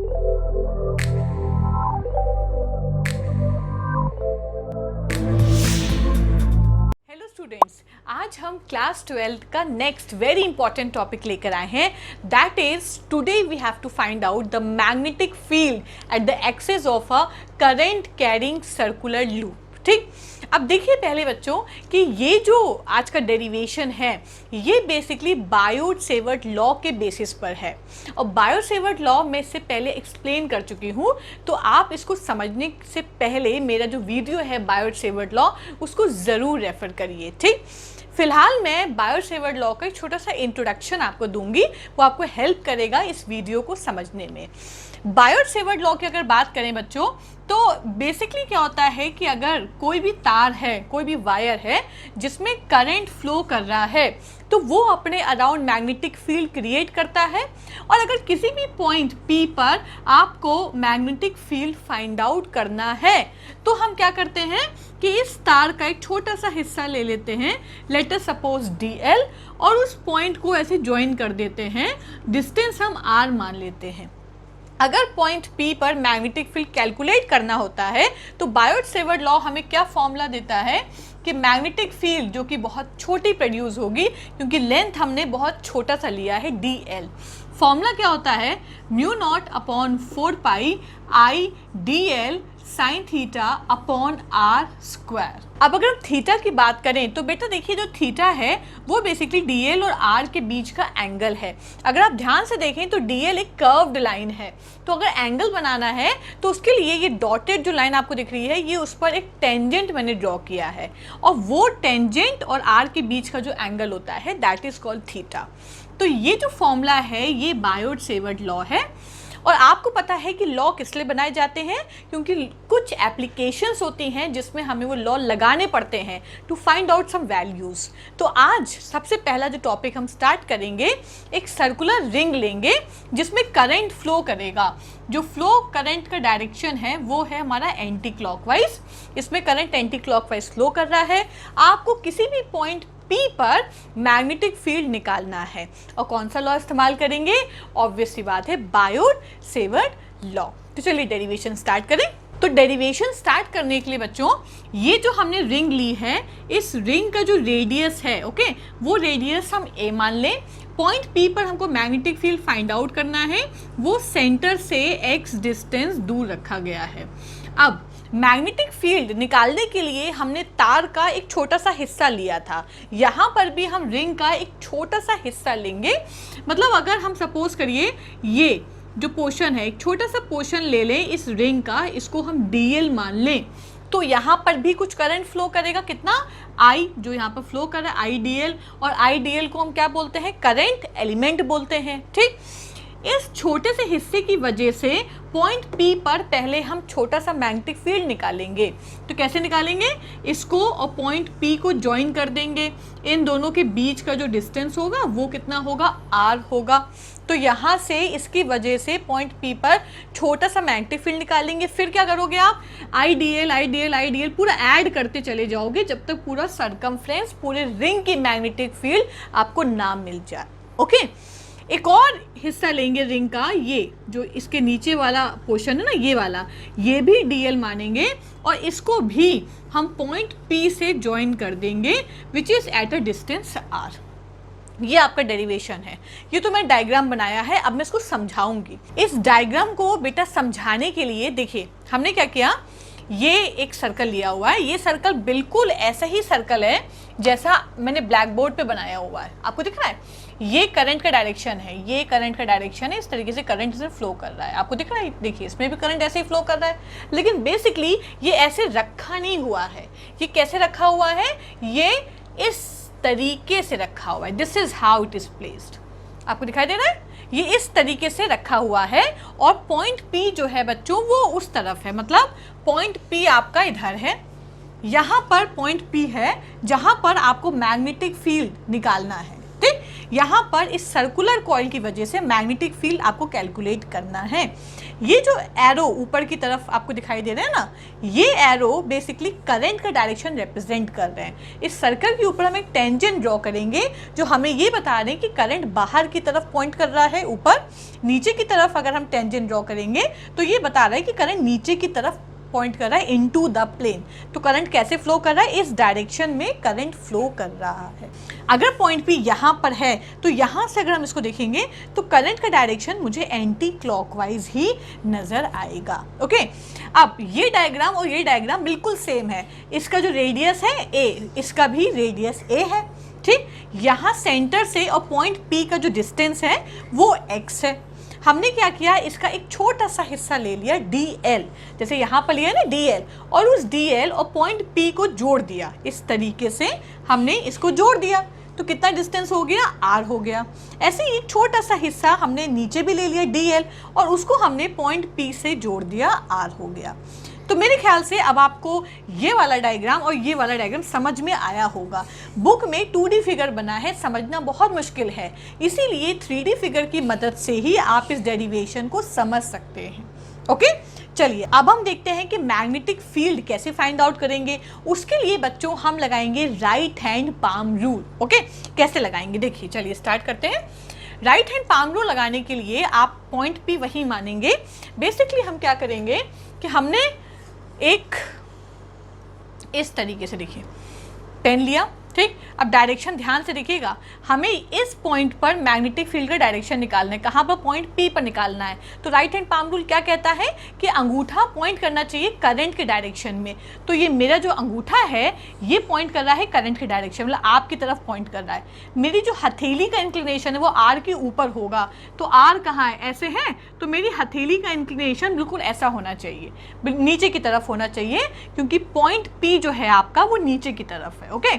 Hello students, आज हम class 12 का नेक्स्ट वेरी इंपॉर्टेंट टॉपिक लेकर आए हैं। That is today we have to find out the magnetic field at the axis of a current carrying circular loop. ठीक, अब देखिए पहले बच्चों कि ये जो आज का डेरिवेशन है ये बेसिकली बायोट-सेवर्ट लॉ के बेसिस पर है, और बायोट-सेवर्ट लॉ मैं इससे पहले एक्सप्लेन कर चुकी हूँ, तो आप इसको समझने से पहले मेरा जो वीडियो है बायोट-सेवर्ट लॉ उसको ज़रूर रेफ़र करिए। ठीक, फिलहाल मैं बायोट-सेवर्ट लॉ का एक छोटा सा इंट्रोडक्शन आपको दूंगी, वो आपको हेल्प करेगा इस वीडियो को समझने में। बायोट-सेवर्ट लॉ की अगर बात करें बच्चों, तो बेसिकली क्या होता है कि अगर कोई भी तार है, कोई भी वायर है जिसमें करंट फ्लो कर रहा है, तो वो अपने अराउंड मैग्नेटिक फील्ड क्रिएट करता है। और अगर किसी भी पॉइंट P पर आपको मैग्नेटिक फील्ड फाइंड आउट करना है, तो हम क्या करते हैं कि इस तार का एक छोटा सा हिस्सा ले लेते हैं, लेट अस सपोज DL, और उस पॉइंट को ऐसे ज्वाइन कर देते हैं, डिस्टेंस हम R मान लेते हैं। अगर पॉइंट P पर मैग्नेटिक फील्ड कैलकुलेट करना होता है तो बायोट-सेवर्ट लॉ हमें क्या फॉर्मूला देता है कि मैग्नेटिक फील्ड जो कि बहुत छोटी प्रोड्यूस होगी, क्योंकि लेंथ हमने बहुत छोटा सा लिया है DL। फॉर्मूला क्या होता है, mu naught upon 4 pi I DL sine theta upon R square. अब अगर हम थीटा की बात करें तो बेटा देखिए जो थीटा है वो बेसिकली DL और R के बीच का एंगल है। अगर आप ध्यान से देखें तो DL एक कर्व्ड लाइन है, तो अगर एंगल बनाना है तो उसके लिए ये डॉटेड जो लाइन आपको दिख रही है ये उस पर एक टेंजेंट मैंने ड्रॉ किया है, और वो टेंजेंट और R के बीच का जो एंगल होता है दैट इज कॉल्ड थीटा। तो ये जो फॉर्मूला है ये बायोट-सेवर्ट लॉ है। और आपको पता है कि लॉ किस लिए बनाए जाते हैं, क्योंकि कुछ एप्लीकेशंस होती हैं जिसमें हमें वो लॉ लगाने पड़ते हैं to find out some values. तो आज सबसे पहला जो टॉपिक हम स्टार्ट करेंगे, एक सर्कुलर रिंग लेंगे जिसमें करंट फ्लो करेगा। जो फ्लो करंट का डायरेक्शन है वो है हमारा एंटी क्लॉकवाइज। इसमें करंट एंटी क्लॉकवाइज फ्लो कर रहा है। आपको किसी भी पॉइंट P पर मैग्नेटिक फील्ड निकालना है, और कौन सा लॉ इस्तेमाल करेंगे, ऑब्वियस सी बात है बायोट-सेवर्ट लॉ। तो चलिए डेरिवेशन स्टार्ट करें। तो डेरिवेशन स्टार्ट करने के लिए बच्चों ये जो हमने रिंग ली है, इस रिंग का जो रेडियस है, ओके, वो रेडियस हम A मान लें। पॉइंट P पर हमको मैग्नेटिक फील्ड फाइंड आउट करना है, वो सेंटर से x डिस्टेंस दूर रखा गया है। अब मैग्नेटिक फील्ड निकालने के लिए हमने तार का एक छोटा सा हिस्सा लिया था, यहाँ पर भी हम रिंग का एक छोटा सा हिस्सा लेंगे। मतलब अगर हम सपोज करिए ये जो पोर्शन है एक छोटा सा पोर्शन ले लें इस रिंग का, इसको हम DL मान लें, तो यहाँ पर भी कुछ करंट फ्लो करेगा। कितना, I जो यहाँ पर फ्लो कर रहा है IDL, और IDL को हम क्या बोलते हैं, करंट एलिमेंट बोलते हैं। ठीक, इस छोटे से हिस्से की वजह से पॉइंट P पर पहले हम छोटा सा मैग्नेटिक फील्ड निकालेंगे। तो कैसे निकालेंगे, इसको और पॉइंट P को ज्वाइन कर देंगे। इन दोनों के बीच का जो डिस्टेंस होगा वो कितना होगा, R होगा। तो यहाँ से इसकी वजह से पॉइंट P पर छोटा सा मैग्नेटिक फील्ड निकालेंगे। फिर क्या करोगे आप, IDL IDL IDL पूरा ऐड करते चले जाओगे जब तक पूरा सरकमफ्रेंस, पूरे रिंग की मैग्नेटिक फील्ड आपको ना मिल जाए। ओके, एक और हिस्सा लेंगे रिंग का, ये जो इसके नीचे वाला पोर्शन है ना, ये वाला, ये भी DL मानेंगे, और इसको भी हम पॉइंट P से ज्वाइन कर देंगे which is at a distance R। ये आपका डेरिवेशन है। ये तो मैंने डायग्राम बनाया है, अब मैं इसको समझाऊंगी। इस डायग्राम को बेटा समझाने के लिए देखिए हमने क्या किया, ये एक सर्कल लिया हुआ है। ये सर्कल बिल्कुल ऐसा ही सर्कल है जैसा मैंने ब्लैक बोर्ड पे बनाया हुआ है, आपको दिख रहा है। ये करंट का डायरेक्शन है, ये करंट का डायरेक्शन है, इस तरीके से करंट से फ्लो कर रहा है, आपको दिख रहा है। देखिए इसमें भी करंट ऐसे ही फ्लो कर रहा है, लेकिन बेसिकली ये ऐसे रखा नहीं हुआ है। ये कैसे रखा हुआ है, ये इस तरीके से रखा हुआ है। This is how it is placed, आपको दिखाई दे रहा है, ये इस तरीके से रखा हुआ है। और पॉइंट P जो है बच्चों वो उस तरफ है, मतलब पॉइंट P आपका इधर है, यहाँ पर पॉइंट P है जहाँ पर आपको मैग्नेटिक फील्ड निकालना है। ठीक, यहाँ पर इस सर्कुलर कॉइल की वजह से मैग्नेटिक फील्ड आपको कैलकुलेट करना है। ये जो एरो ऊपर की तरफ आपको दिखाई दे रहे हैं ना, ये एरो बेसिकली करंट का डायरेक्शन रिप्रेजेंट कर रहे हैं। इस सर्कल के ऊपर हम एक टेंजेंट ड्रॉ करेंगे जो हमें ये बता रहे हैं कि करंट बाहर की तरफ पॉइंट कर रहा है ऊपर। नीचे की तरफ अगर हम टेंजेंट ड्रॉ करेंगे तो ये बता रहा है कि करंट नीचे की तरफ पॉइंट कर रहा है इनटू द प्लेन। तो करंट कैसे फ्लो कर रहा है, इस डायरेक्शन में करंट फ्लो कर रहा है। अगर पॉइंट पी यहाँ पर है तो यहाँ से अगर हम इसको देखेंगे तो करंट का डायरेक्शन मुझे एंटी क्लॉकवाइज ही नजर आएगा। ओके, अब ये डायग्राम और ये डायग्राम बिल्कुल सेम है। इसका जो रेडियस है ए, इसका भी रेडियस ए है। ठीक, यहाँ सेंटर से और पॉइंट पी का जो डिस्टेंस है वो एक्स है। हमने क्या किया, इसका एक छोटा सा हिस्सा ले लिया dl, जैसे यहाँ पर लिया ना dl, और उस dl और पॉइंट P को जोड़ दिया। इस तरीके से हमने इसको जोड़ दिया तो कितना डिस्टेंस हो गया, r हो गया। ऐसे ही एक छोटा सा हिस्सा हमने नीचे भी ले लिया dl और उसको हमने पॉइंट P से जोड़ दिया, r हो गया। तो मेरे ख्याल से अब आपको ये वाला डायग्राम और ये वाला डायग्राम समझ में आया होगा। बुक में 2D फिगर बना है, समझना बहुत मुश्किल है, इसीलिए 3D फिगर की मदद से ही आप इस डेरिवेशन को समझ सकते हैं। ओके, चलिए अब हम देखते हैं कि मैग्नेटिक फील्ड कैसे फाइंड आउट करेंगे। उसके लिए बच्चों हम लगाएंगे right hand palm rule. Okay, कैसे लगाएंगे देखिए, चलिए स्टार्ट करते हैं। राइट हैंड पाम रूल लगाने के लिए आप पॉइंट P वही मानेंगे। बेसिकली हम क्या करेंगे कि हमने एक इस तरीके से देखिए पेन लिया, ठीक। अब डायरेक्शन ध्यान से देखिएगा, हमें इस पॉइंट पर मैग्नेटिक फील्ड का डायरेक्शन निकालना है। कहाँ पर, पॉइंट P पर निकालना है। तो राइट हैंड पाम रूल क्या कहता है कि अंगूठा पॉइंट करना चाहिए करंट के डायरेक्शन में। तो ये मेरा जो अंगूठा है ये पॉइंट कर रहा है करंट के डायरेक्शन, मतलब आपकी तरफ पॉइंट कर रहा है। मेरी जो हथेली का इंक्लिनेशन है वो R के ऊपर होगा। तो R कहाँ है, ऐसे है, तो मेरी हथेली का इंक्लिनेशन बिल्कुल ऐसा होना चाहिए, नीचे की तरफ होना चाहिए, क्योंकि पॉइंट P जो है आपका वो नीचे की तरफ है। ओके,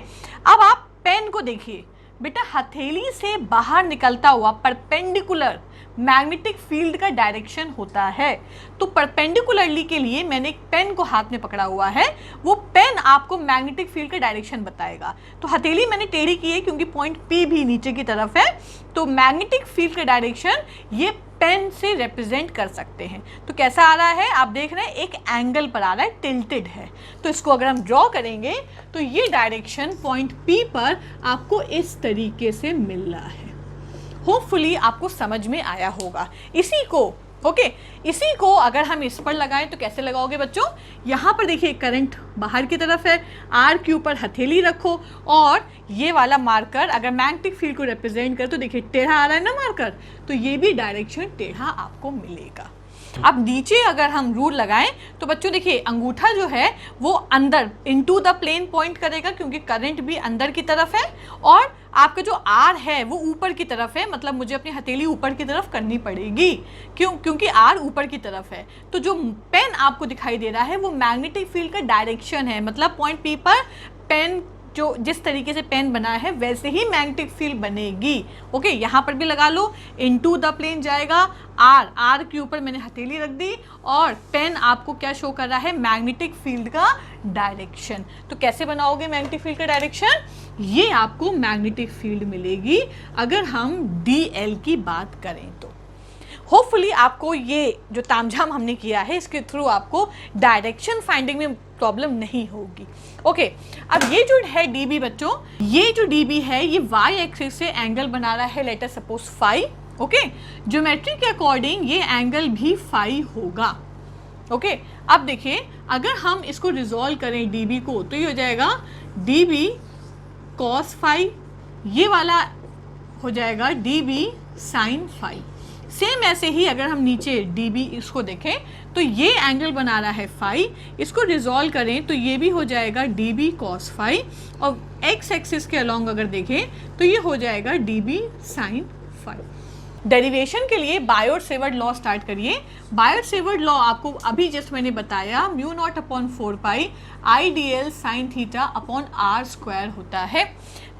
अब आप पेन को देखिए बेटा, हथेली से बाहर निकलता हुआ परपेंडिकुलर मैग्नेटिक फील्ड का डायरेक्शन होता है। तो परपेंडिकुलरली के लिए मैंने एक पेन को हाथ में पकड़ा हुआ है, वो पेन आपको मैग्नेटिक फील्ड का डायरेक्शन बताएगा। तो हथेली मैंने टेढ़ी की है क्योंकि पॉइंट P भी नीचे की तरफ है, तो मैग्नेटिक फील्ड का डायरेक्शन ये पेन से रिप्रेजेंट कर सकते हैं। तो कैसा आ रहा है, आप देख रहे हैं एक एंगल पर आ रहा है, टिल्टेड है। तो इसको अगर हम ड्रॉ करेंगे तो ये डायरेक्शन पॉइंट P पर आपको इस तरीके से मिल रहा है। होपफुली आपको समझ में आया होगा। इसी को इसी को अगर हम इस पर लगाएं तो कैसे लगाओगे बच्चों, यहाँ पर देखिए करंट बाहर की तरफ है, R के ऊपर हथेली रखो और ये वाला मार्कर अगर मैग्नेटिक फील्ड को रिप्रेजेंट कर तो देखिए टेढ़ा आ रहा है ना मार्कर, तो ये भी डायरेक्शन टेढ़ा आपको मिलेगा। अब नीचे अगर हम रूल लगाएं तो बच्चों देखिए अंगूठा जो है वो अंदर इनटू द प्लेन पॉइंट करेगा, क्योंकि करंट भी अंदर की तरफ है और आपका जो R है वो ऊपर की तरफ है, मतलब मुझे अपनी हथेली ऊपर की तरफ करनी पड़ेगी। क्योंकि R ऊपर की तरफ है। तो जो पेन आपको दिखाई दे रहा है वो मैग्नेटिक फील्ड का डायरेक्शन है, मतलब पॉइंट P पर पेन जो जिस तरीके से पेन बना है वैसे ही मैग्नेटिक फील्ड बनेगी। ओके, यहाँ पर भी लगा लो, इनटू द प्लेन जाएगा, R के ऊपर मैंने हथेली रख दी और पेन आपको क्या शो कर रहा है, मैग्नेटिक फील्ड का डायरेक्शन। तो कैसे बनाओगे मैग्नेटिक फील्ड का डायरेक्शन, ये आपको मैग्नेटिक फील्ड मिलेगी अगर हम DL की बात करें तो। होपफुली आपको ये जो तामझाम हमने किया है इसके थ्रू आपको डायरेक्शन फाइंडिंग में प्रॉब्लम नहीं होगी। ओके, अब ये जो है DB बच्चों, ये जो DB है ये y एक्सिस से एंगल बना रहा है, let us suppose phi. Okay, geometry के अकॉर्डिंग ये एंगल भी फाई होगा। ओके, अब देखिए अगर हम इसको रिजॉल्व करें DB को तो ये हो जाएगा DB cos फाई, ये वाला हो जाएगा DB sin फाई। सेम ऐसे ही अगर हम नीचे DB इसको देखें तो ये एंगल बना रहा है फाई, इसको रिजॉल्व करें तो ये भी हो जाएगा DB cos फाई, और x एक्सिस के अलॉन्ग अगर देखें तो ये हो जाएगा DB sin फाई। डेरिवेशन के लिए बायोट सेवर्ट लॉ स्टार्ट करिए। बायोट सेवर्ट लॉ आपको अभी जस्ट मैंने बताया, μ0/4π IDL sin theta upon r² होता है।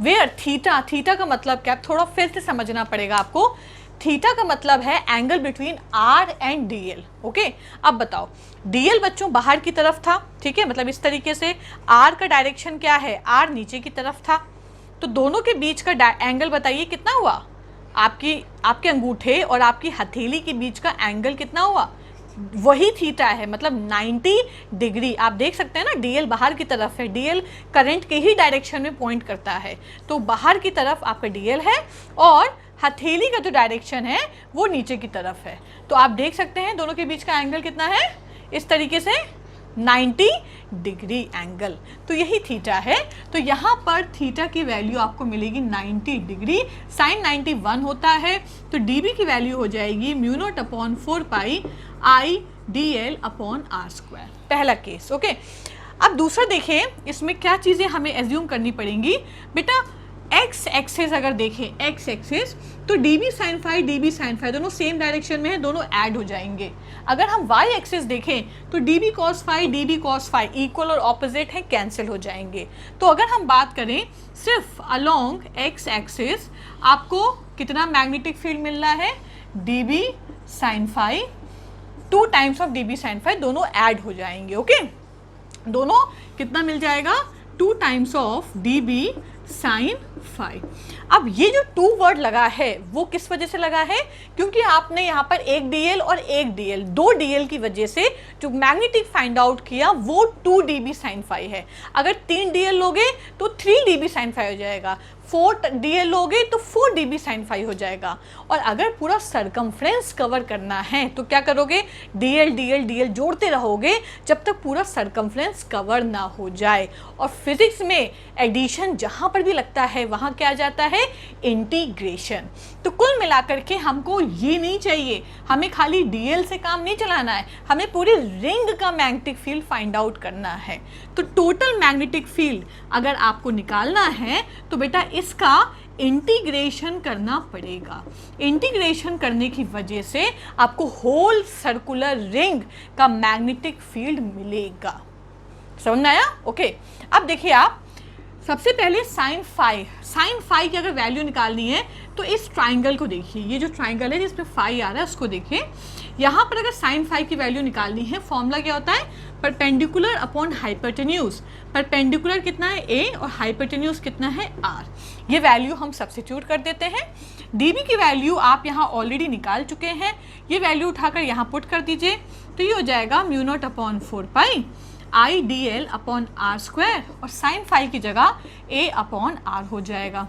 वेयर थीटा का मतलब क्या, थोड़ा फिर से समझना पड़ेगा आपको। थीटा का मतलब है angle between R and DL। Okay, अब बताओ DL बच्चों बाहर की तरफ था, ठीक है, मतलब इस तरीके से R का डायरेक्शन क्या है, R नीचे की तरफ था। तो दोनों के बीच का एंगल बताइए कितना हुआ, आपके अंगूठे और आपकी हथेली के बीच का एंगल कितना हुआ, वही थीटा है, मतलब 90 डिग्री। आप देख सकते हैं ना, डीएल बाहर की तरफ है, डीएल करंट के ही डायरेक्शन में पॉइंट करता है, तो बाहर की तरफ आपका डीएल है और हथेली का जो डायरेक्शन है वो नीचे की तरफ है। तो आप देख सकते हैं दोनों के बीच का एंगल कितना है, इस तरीके से 90 डिग्री एंगल, तो यही थीटा है। तो यहाँ पर थीटा की वैल्यू आपको मिलेगी 90 डिग्री, साइन 91 होता है, तो डीबी की वैल्यू हो जाएगी mu naught upon 4 pi I D L upon R square, पहला केस। ओके, अब दूसरा देखिए, इसमें क्या चीज़ें हमें एज्यूम करनी पड़ेंगी बेटा। एक्स एक्सिस अगर देखें, एक्स एक्सिस, तो DB sine phi DB sine phi दोनों सेम डायरेक्शन में है, दोनों ऐड हो जाएंगे। अगर हम वाई एक्सिस देखें तो DB cos phi DB cos phi equal और ऑपोजिट हैं, कैंसिल हो जाएंगे। तो अगर हम बात करें सिर्फ अलोंग एक्स एक्सिस, आपको कितना मैग्नेटिक फील्ड मिल रहा है, DB sine phi 2 times of DB sine phi, दोनों ऐड हो जाएंगे। ओके, दोनों कितना मिल जाएगा, 2 times of DB sine phi. अब ये जो 2 वर्ड लगा है वो किस वजह से लगा है, क्योंकि आपने यहाँ पर एक डीएल और एक डीएल, 2 डीएल की वजह से जो मैग्नेटिक फाइंड आउट किया वो 2 डीबी साइन फाई है। अगर 3 डीएल लोगे तो 3 डीबी साइन फाई हो जाएगा, 4 डीएल लोगे तो 4 डीबी साइन फाई हो जाएगा। और अगर पूरा सरकमफ्रेंस कवर करना है तो क्या करोगे, डीएल डीएल डीएल जोड़ते रहोगे जब तक पूरा सरकमफ्रेंस कवर ना हो जाए। और फिजिक्स में एडिशन जहाँ पर भी लगता है वहाँ क्या आ जाता है, इंटीग्रेशन। तो कुल मिलाकर के हमको ये नहीं चाहिए, हमें खाली डीएल से काम नहीं चलाना है, हमें पूरी रिंग का मैग्नेटिक फील्ड फाइंड आउट करना है। तो टोटल मैग्नेटिक फील्ड अगर आपको निकालना है तो बेटा इसका इंटीग्रेशन करना पड़ेगा। इंटीग्रेशन करने की वजह से आपको होल सर्कुलर रिंग का मैग्नेटिक फील्ड मिलेगा। समझ में आया? ओके, अब देखिए आप सबसे पहले साइन फाई की अगर वैल्यू निकालनी है तो इस ट्राइंगल को देखिए, ये जो ट्राइंगल है जिसमें फाई आ रहा है उसको देखिए। यहाँ पर अगर साइन फाई की वैल्यू निकालनी है, फॉर्मूला क्या होता है, परपेंडिकुलर अपॉन हाइपोटेन्यूज। परपेंडिकुलर कितना है a और हाइपोटेन्यूज कितना है r। ये वैल्यू हम सब्स्टिट्यूट कर देते हैं। dB की वैल्यू आप यहाँ ऑलरेडी निकाल चुके हैं, ये वैल्यू उठाकर यहाँ पुट कर दीजिए, तो ये हो जाएगा mu naught upon 4 pi I D L upon R square, और साइन फाई की जगह a अपॉन r हो जाएगा।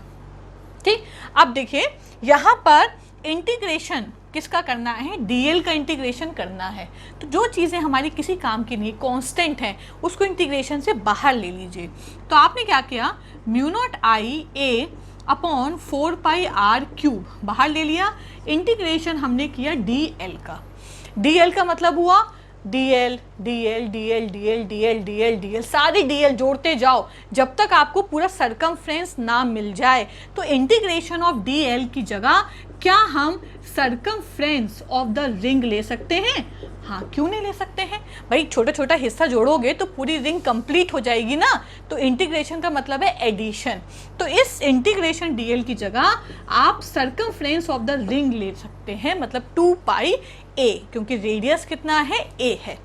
ठीक, अब देखिए यहाँ पर इंटीग्रेशन किसका करना है, डीएल का इंटीग्रेशन करना है। तो जो चीज़ें हमारी किसी काम की नहीं कांस्टेंट हैं उसको इंटीग्रेशन से बाहर ले लीजिए। तो आपने क्या किया, mu naught I A upon 4 pi R cube बाहर ले लिया, इंटीग्रेशन हमने किया डीएल का। डीएल का मतलब हुआ DL DL DL DL DL DL DL, सारी डीएल जोड़ते जाओ जब तक आपको पूरा सरकमफ्रेंस ना मिल जाए। तो इंटीग्रेशन ऑफ डीएल की जगह क्या हम सरकमफ्रेंस ऑफ द रिंग ले सकते हैं? हाँ, क्यों नहीं ले सकते हैं भाई, छोटा छोटा हिस्सा जोड़ोगे तो पूरी रिंग कंप्लीट हो जाएगी ना। तो इंटीग्रेशन का मतलब है एडिशन। तो इस इंटीग्रेशन डीएल की जगह आप सरकमफ्रेंस ऑफ द रिंग ले सकते हैं, मतलब 2 पाई a, क्योंकि रेडियस कितना है, a है।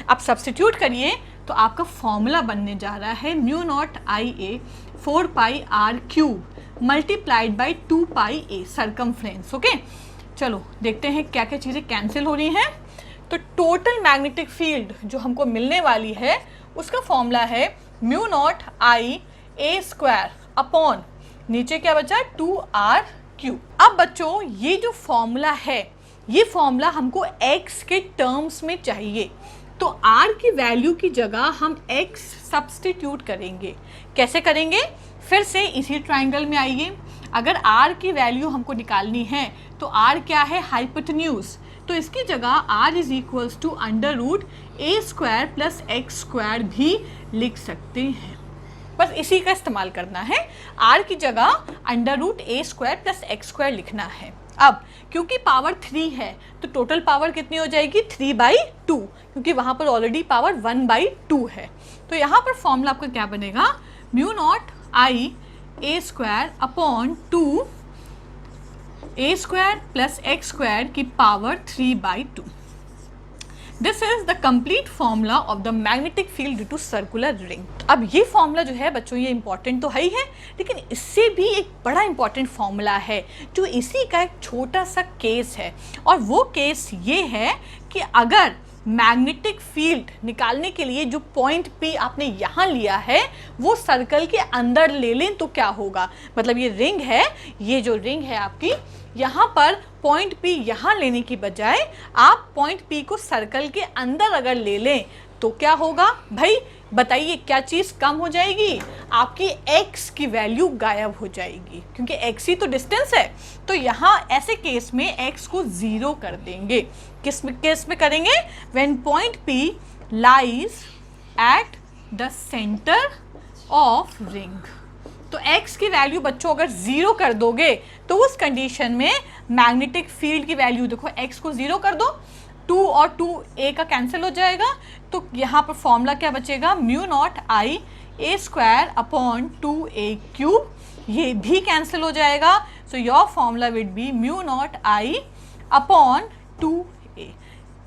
अब सब्स्टिट्यूट करिए तो आपका फॉर्मूला बनने जा रहा है mu naught I A 4 pi R cube multiplied by 2 pi a circumference. Okay, चलो देखते हैं क्या क्या चीज़ें कैंसिल हो रही हैं। तो टोटल मैग्नेटिक फील्ड जो हमको मिलने वाली है उसका फॉर्मूला है mu naught I A square upon नीचे क्या बचा, 2r क्यूब। अब बच्चों ये जो फॉर्मूला है ये फॉर्मूला हमको x के टर्म्स में चाहिए, तो r की वैल्यू की जगह हम x सब्स्टिट्यूट करेंगे। कैसे करेंगे, फिर से इसी ट्राइंगल में आइए। अगर r की वैल्यू हमको निकालनी है तो r क्या है, हाइपोटेन्यूज, तो इसकी जगह r is equals to under root A square plus X square भी लिख सकते हैं। बस इसी का इस्तेमाल करना है, r की जगह under root A square plus X square लिखना है। अब क्योंकि पावर 3 है तो टोटल पावर कितनी हो जाएगी, 3/2, क्योंकि वहाँ पर ऑलरेडी पावर 1/2 है। तो यहाँ पर फॉर्मूला आपका क्या बनेगा, mu naught I A square upon 2 A square plus X square की power 3/2। This is the complete formula of the magnetic field due to circular ring. अब ये फॉर्मूला जो है बच्चों, ये इंपॉर्टेंट तो है ही है, लेकिन इससे भी एक बड़ा इंपॉर्टेंट फॉर्मूला है जो इसी का एक छोटा सा केस है, और वो केस ये है कि अगर मैग्नेटिक फील्ड निकालने के लिए जो पॉइंट P आपने यहाँ लिया है वो सर्कल के अंदर ले लें तो क्या होगा। मतलब ये रिंग है, ये जो रिंग है आपकी, यहाँ पर पॉइंट P यहाँ लेने की बजाय आप पॉइंट P को सर्कल के अंदर अगर ले लें तो क्या होगा भाई, बताइए क्या चीज़ कम हो जाएगी, आपकी x की वैल्यू गायब हो जाएगी, क्योंकि x ही तो डिस्टेंस है। तो यहाँ ऐसे केस में x को 0 कर देंगे। किस केस में करेंगे, when point P lies at the centre of ring. तो x की वैल्यू बच्चों अगर 0 कर दोगे तो उस कंडीशन में मैग्नेटिक फील्ड की वैल्यू देखो, x को 0 कर दो, 2 और 2a का कैंसिल हो जाएगा, तो यहाँ पर फॉर्मूला क्या बचेगा, mu naught I a square upon 2a cube, ये भी कैंसिल हो जाएगा। So your formula would be mu naught I upon 2a।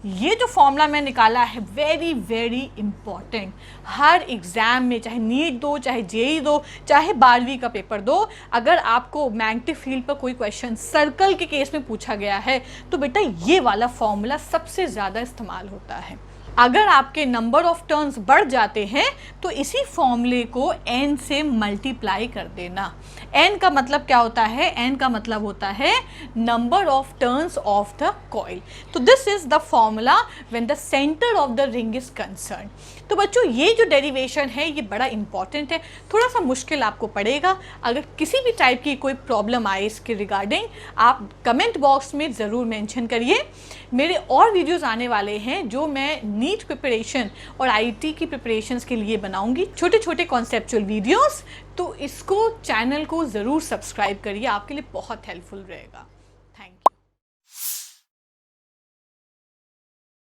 ये जो फॉर्मूला मैं निकाला है वेरी वेरी इंपॉर्टेंट, हर एग्ज़ाम में, चाहे नीट दो, चाहे जेई दो, चाहे 12वीं का पेपर दो, अगर आपको मैग्नेटिक फील्ड पर कोई क्वेश्चन सर्कल के केस में पूछा गया है तो बेटा ये वाला फॉर्मूला सबसे ज़्यादा इस्तेमाल होता है। अगर आपके नंबर ऑफ टर्न्स बढ़ जाते हैं तो इसी फॉर्मूले को n से मल्टीप्लाई कर देना। n का मतलब क्या होता है, n का मतलब होता है number of turns of the coil. तो this is the formula when the centre of the ring is concern. तो बच्चों ये जो डेरिवेशन है ये बड़ा इंपॉर्टेंट है, थोड़ा सा मुश्किल आपको पड़ेगा। अगर किसी भी टाइप की कोई प्रॉब्लम आए इसके रिगार्डिंग आप कमेंट बॉक्स में ज़रूर मेंशन करिए। मेरे और वीडियोस आने वाले हैं जो मैं नीट प्रिपरेशन और आईटी की प्रिपरेशंस के लिए बनाऊंगी, छोटे छोटे कॉन्सेप्चुअल वीडियोस। तो इसको, चैनल को ज़रूर सब्सक्राइब करिए, आपके लिए बहुत हेल्पफुल रहेगा।